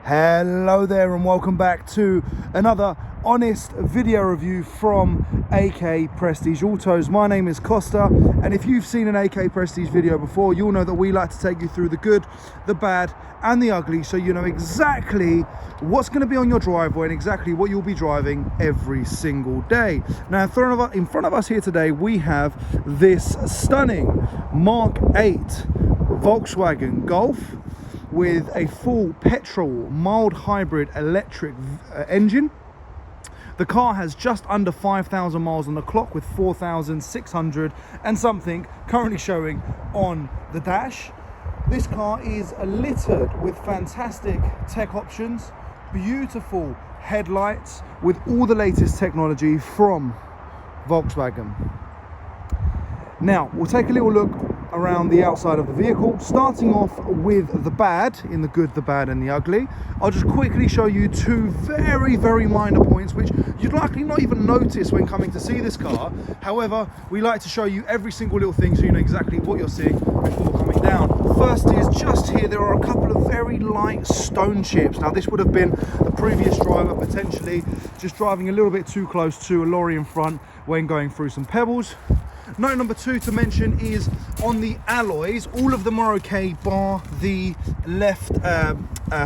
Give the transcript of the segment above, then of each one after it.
Hello there and welcome back to another honest video review from AK Prestige Autos. My name is Costa, and if you've seen an AK Prestige video before, you'll know that we like to take you through the good, the bad and the ugly, so you know exactly what's going to be on your driveway and exactly what you'll be driving every single day. Now in front of us here today we have this stunning Mark 8 Volkswagen Golf with a full petrol mild hybrid electric engine. The car has just under 5,000 miles on the clock with 4,600 and something currently showing on the dash. This car is littered with fantastic tech options, beautiful headlights with all the latest technology from Volkswagen. Now we'll take a little look around the outside of the vehicle, starting off with the bad, in the good, the bad and the ugly. I'll just quickly show you two very minor points which you'd likely not even notice when coming to see this car. However, we like to show you every single little thing so you know exactly what you're seeing before coming down. First is just here there are a couple of very light stone chips. Now this would have been the previous driver potentially just driving a little bit too close to a lorry in front when going through some pebbles. Note number two to mention is on the alloys, all of them are okay bar the left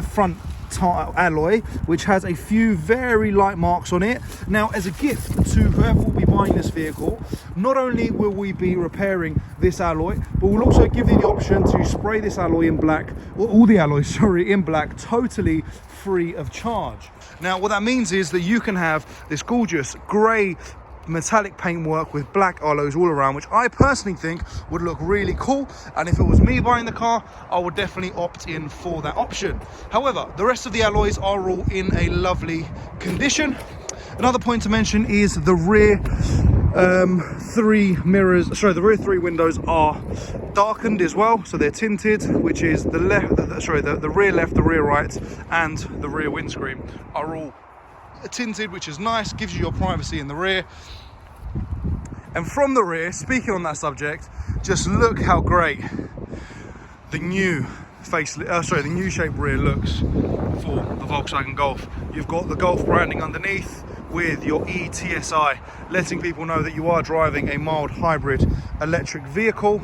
front alloy, which has a few very light marks on it. Now as a gift to whoever will be buying this vehicle, not only will we be repairing this alloy, but we'll also give you the option to spray this alloy in black, or all the alloys, sorry, in black, totally free of charge. Now what that means is that you can have this gorgeous grey metallic paintwork with black alloys all around, which I personally think would look really cool, and if it was me buying the car I would definitely opt in for that option. However, the rest of the alloys are all in a lovely condition. Another point to mention is the rear the rear three windows are darkened as well, so they're tinted, which is the rear left, the rear right and the rear windscreen are all tinted, which is nice, gives you your privacy in the rear. And from the rear, speaking on that subject, just look how great the new the new shape rear looks for the Volkswagen Golf. You've got the Golf branding underneath with your ETSI, letting people know that you are driving a mild hybrid electric vehicle.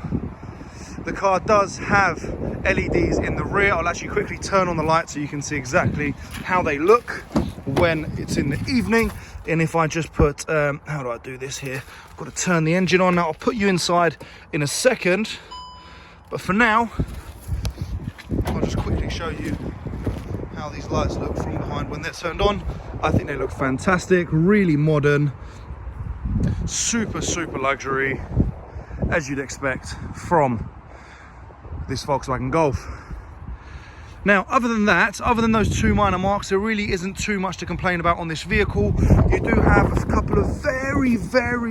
The car does have LEDs in the rear. I'll actually quickly turn on the light so you can see exactly how they look when it's in the evening. And if I just put how do I do this here, I've got to turn the engine on. Now I'll put you inside in a second, but for now I'll just quickly show you how these lights look from behind when they're turned on. I think they look fantastic, really modern, super luxury, as you'd expect from this Volkswagen Golf. Now, other than those two minor marks, there really isn't too much to complain about on this vehicle. You do have a couple of very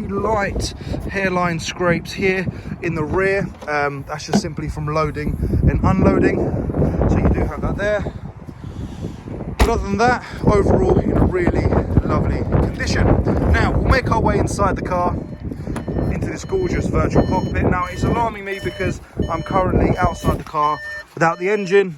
light hairline scrapes here in the rear. That's just simply from loading and unloading. So you do have that there. But other than that, overall, in a really lovely condition. Now, we'll make our way inside the car into this gorgeous virtual cockpit. Now, it's alarming me because I'm currently outside the car without the engine,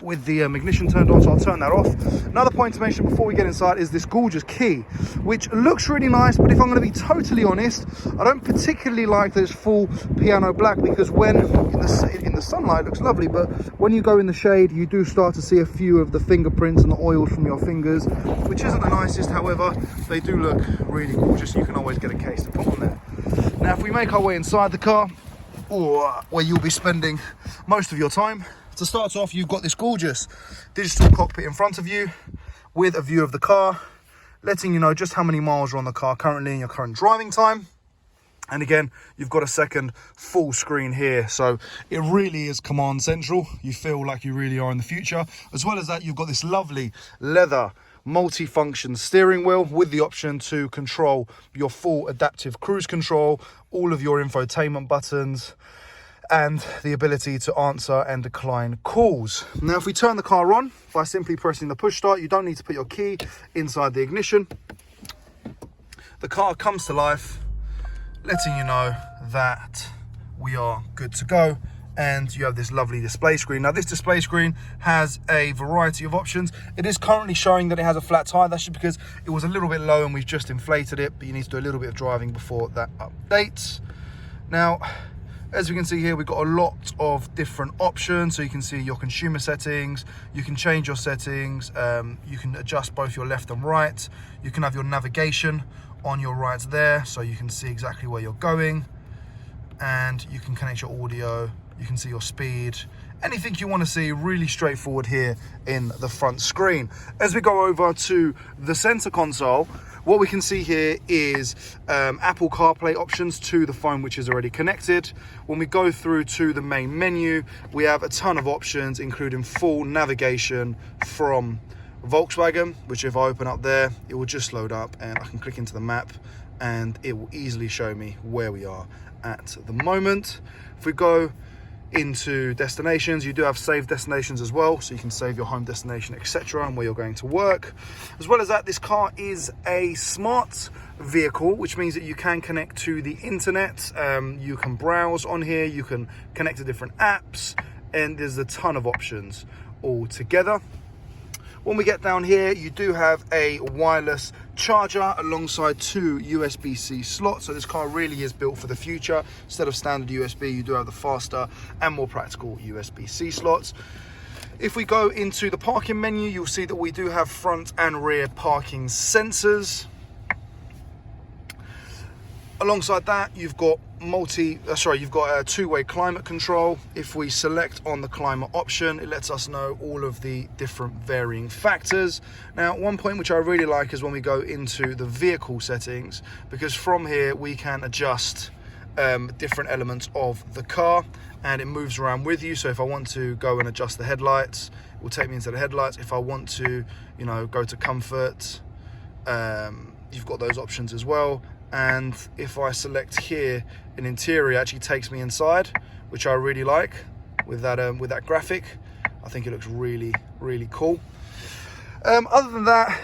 with the ignition turned on, so I'll turn that off. Another point to mention before we get inside is this gorgeous key, which looks really nice, but if I'm going to be totally honest, I don't particularly like this full piano black, because when in the sunlight it looks lovely, but when you go in the shade you do start to see a few of the fingerprints and the oils from your fingers, which isn't the nicest. However, they do look really gorgeous. You can always get a case to put on there. Now if we make our way inside the car, or where you'll be spending most of your time, to start off you've got this gorgeous digital cockpit in front of you with a view of the car, letting you know just how many miles are on the car currently in your current driving time. And again, you've got a second full screen here, so it really is command central. You feel like you really are in the future. As well as that, you've got this lovely leather multi-function steering wheel with the option to control your full adaptive cruise control, all of your infotainment buttons, and the ability to answer and decline calls. Now if we turn the car on by simply pressing the push start, you don't need to put your key inside the ignition. The car comes to life, letting you know that we are good to go and you have this lovely display screen. Now this display screen has a variety of options. It is currently showing that it has a flat tire. That's just because it was a little bit low and we've just inflated it, but you need to do a little bit of driving before that updates. Now, as we can see here, we've got a lot of different options. So you can see your consumer settings, you can change your settings, you can adjust both your left and right. You can have your navigation on your right there, so you can see exactly where you're going, and you can connect your audio, you can see your speed, anything you want to see. Really straightforward here in the front screen. As we go over to the center console, what we can see here is Apple CarPlay options to the phone which is already connected. When we go through to the main menu, we have a ton of options, including full navigation from Volkswagen, which if I open up there, it will just load up and I can click into the map and it will easily show me where we are at the moment. If we go into destinations, you do have saved destinations as well, so you can save your home destination, etc., and where you're going to work. As well as that, this car is a smart vehicle, which means that you can connect to the internet, you can browse on here, you can connect to different apps, and there's a ton of options altogether. When we get down here, you do have a wireless charger alongside 2 USB-C slots. So this car really is built for the future. Instead of standard USB, you do have the faster and more practical USB-C slots. If we go into the parking menu, you'll see that we do have front and rear parking sensors. Alongside that, you've got a two-way climate control. If we select on the climate option, it lets us know all of the different varying factors. Now, one point which I really like is when we go into the vehicle settings, because from here we can adjust different elements of the car and it moves around with you. So if I want to go and adjust the headlights, it will take me into the headlights. If I want to, go to comfort, you've got those options as well. And if I select here an interior, it actually takes me inside, which I really like with that graphic. I think it looks really, really cool. Other than that,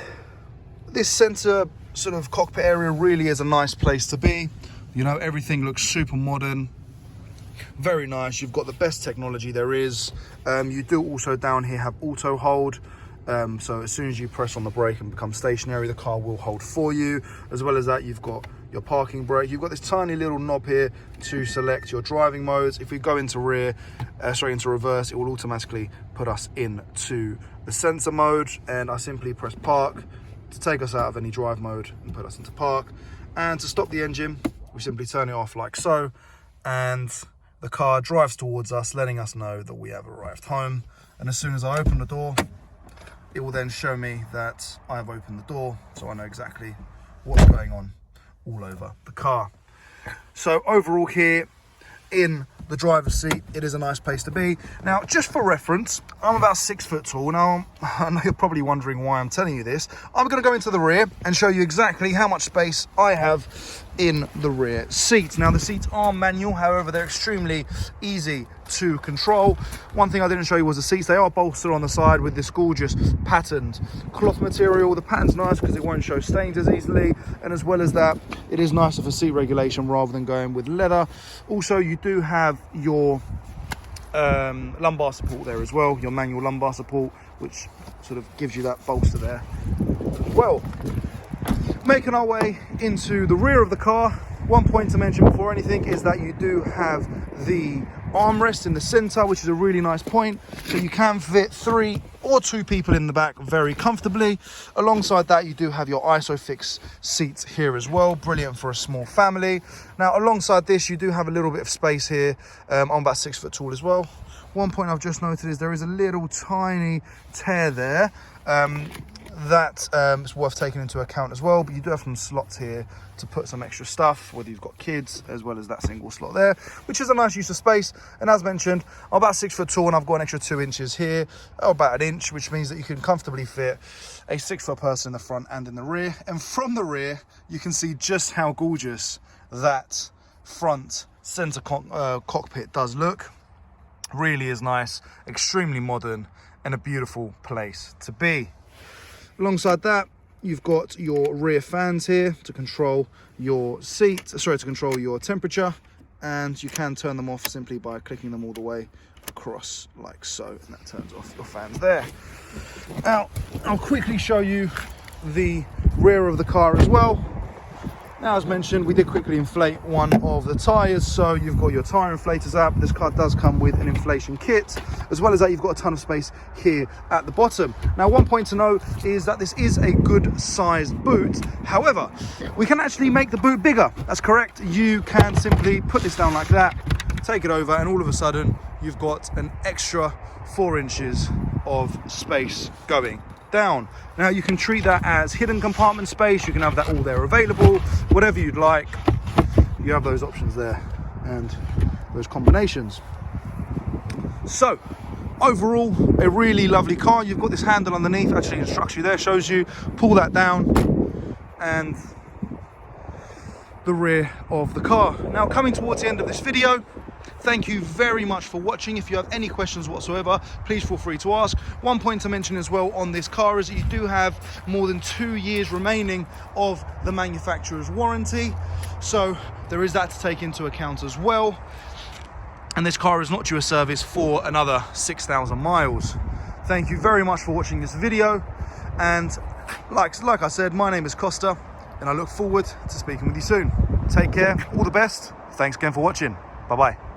this center sort of cockpit area really is a nice place to be. Everything looks super modern, very nice. You've got the best technology there is. You do also down here have auto hold. So as soon as you press on the brake and become stationary, the car will hold for you. As well as that, you've got your parking brake. You've got this tiny little knob here to select your driving modes. If we go into into reverse, it will automatically put us into the sensor mode, and I simply press park to take us out of any drive mode and put us into park. And to stop the engine, we simply turn it off like so, and the car drives towards us, letting us know that we have arrived home. And as soon as I open the door, it will then show me that I have opened the door, so I know exactly what's going on all over the car. So overall here in the driver's seat, it is a nice place to be. Now, just for reference, I'm about 6 foot tall. Now, I know you're probably wondering why I'm telling you this. I'm going to go into the rear and show you exactly how much space I have in the rear seat. Now, the seats are manual, however, they're extremely easy to control. One thing I didn't show you was the seats. They are bolstered on the side with this gorgeous patterned cloth material. The pattern's nice because it won't show stains as easily, and as well as that, it is nicer for seat regulation rather than going with leather. Also, you do have your lumbar support there as well, your manual lumbar support, which sort of gives you that bolster there as well. Making our way into the rear of the car, one point to mention before anything is that you do have the armrest in the center, which is a really nice point, so you can fit 3 or 2 people in the back very comfortably. Alongside that, you do have your ISOFIX seats here as well, brilliant for a small family. Now, alongside this, you do have a little bit of space here. I'm about 6 foot tall as well. One point I've just noted is there is a little tiny tear there. That is worth taking into account as well, but you do have some slots here to put some extra stuff, whether you've got kids, as well as that single slot there, which is a nice use of space. And as mentioned, I'm about 6 foot tall and I've got an extra 2 inches here, or about 1 inch, which means that you can comfortably fit a 6 foot person in the front and in the rear. And from the rear, you can see just how gorgeous that front center cockpit does look. Really is nice, extremely modern, and a beautiful place to be. Alongside that, you've got your rear fans here to control your seat, to control your temperature and you can turn them off simply by clicking them all the way across like so, and that turns off your fans there. Now I'll quickly show you the rear of the car as well. Now, as mentioned, we did quickly inflate one of the tyres, so you've got your tyre inflators app. This car does come with an inflation kit. As well as that, you've got a ton of space here at the bottom. Now, one point to note is that this is a good sized boot. However, we can actually make the boot bigger. That's correct. You can simply put this down like that, take it over, and all of a sudden, you've got an extra 4 inches of space going down. Now you can treat that as hidden compartment space. You can have that all there available, whatever you'd like. You have those options there and those combinations. So overall, a really lovely car. You've got this handle underneath, actually instructs you there, shows you, pull that down, and the rear of the car. Now coming towards the end of this video, thank you very much for watching. If you have any questions whatsoever, please feel free to ask. One point to mention as well on this car is that you do have more than 2 years remaining of the manufacturer's warranty. So there is that to take into account as well. And this car is not due a service for another 6,000 miles. Thank you very much for watching this video. And like I said, my name is Costa, and I look forward to speaking with you soon. Take care, all the best. Thanks again for watching. Bye-bye.